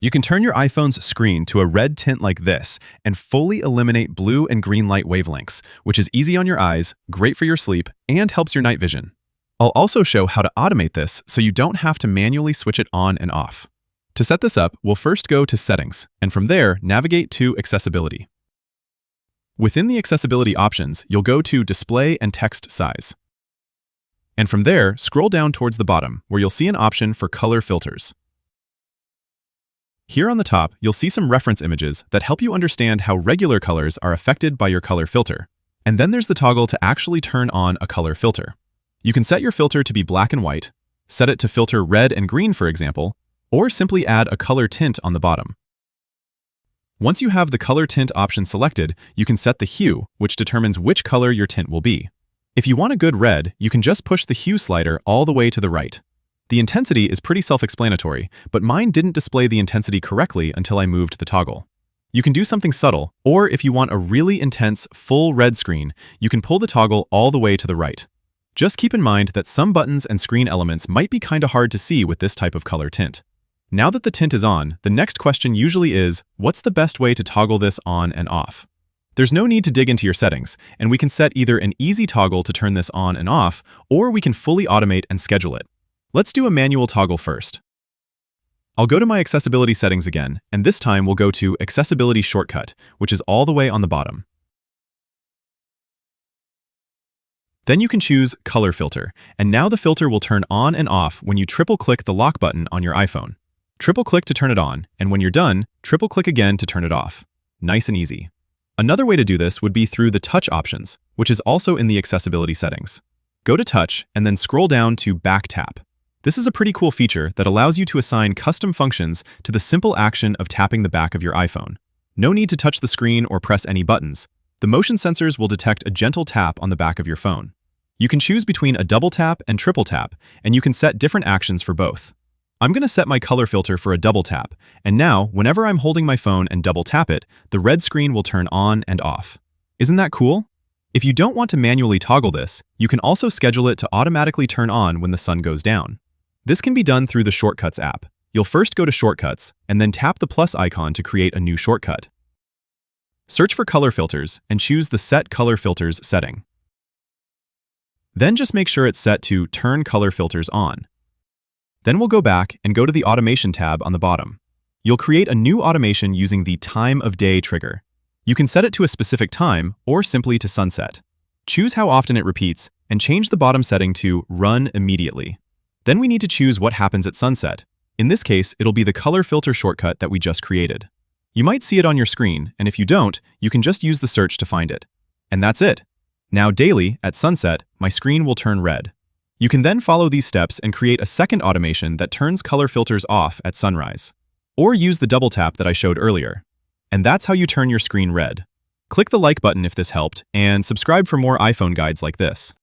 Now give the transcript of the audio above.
You can turn your iPhone's screen to a red tint like this and fully eliminate blue and green light wavelengths, which is easy on your eyes, great for your sleep, and helps your night vision. I'll also show how to automate this so you don't have to manually switch it on and off. To set this up, we'll first go to Settings, and from there, navigate to Accessibility. Within the accessibility options, you'll go to Display and Text Size. And from there, scroll down towards the bottom, where you'll see an option for color filters. Here on the top, you'll see some reference images that help you understand how regular colors are affected by your color filter. And then there's the toggle to actually turn on a color filter. You can set your filter to be black and white, set it to filter red and green, for example, or simply add a color tint on the bottom. Once you have the color tint option selected, you can set the hue, which determines which color your tint will be. If you want a good red, you can just push the hue slider all the way to the right. The intensity is pretty self-explanatory, but mine didn't display the intensity correctly until I moved the toggle. You can do something subtle, or if you want a really intense, full red screen, you can pull the toggle all the way to the right. Just keep in mind that some buttons and screen elements might be kinda hard to see with this type of color tint. Now that the tint is on, the next question usually is, what's the best way to toggle this on and off? There's no need to dig into your settings, and we can set either an easy toggle to turn this on and off, or we can fully automate and schedule it. Let's do a manual toggle first. I'll go to my accessibility settings again, and this time we'll go to Accessibility Shortcut, which is all the way on the bottom. Then you can choose Color Filter, and now the filter will turn on and off when you triple-click the lock button on your iPhone. Triple-click to turn it on, and when you're done, triple-click again to turn it off. Nice and easy. Another way to do this would be through the Touch options, which is also in the accessibility settings. Go to Touch, and then scroll down to Back Tap. This is a pretty cool feature that allows you to assign custom functions to the simple action of tapping the back of your iPhone. No need to touch the screen or press any buttons. The motion sensors will detect a gentle tap on the back of your phone. You can choose between a double tap and triple tap, and you can set different actions for both. I'm going to set my color filter for a double tap, and now, whenever I'm holding my phone and double tap it, the red screen will turn on and off. Isn't that cool? If you don't want to manually toggle this, you can also schedule it to automatically turn on when the sun goes down. This can be done through the Shortcuts app. You'll first go to Shortcuts, and then tap the plus icon to create a new shortcut. Search for Color Filters, and choose the Set Color Filters setting. Then just make sure it's set to Turn Color Filters On. Then we'll go back and go to the Automation tab on the bottom. You'll create a new automation using the Time of Day trigger. You can set it to a specific time, or simply to sunset. Choose how often it repeats, and change the bottom setting to Run Immediately. Then we need to choose what happens at sunset. In this case, it'll be the color filter shortcut that we just created. You might see it on your screen, and if you don't, you can just use the search to find it. And that's it. Now daily, at sunset, my screen will turn red. You can then follow these steps and create a second automation that turns color filters off at sunrise. Or use the double tap that I showed earlier. And that's how you turn your screen red. Click the like button if this helped, and subscribe for more iPhone guides like this.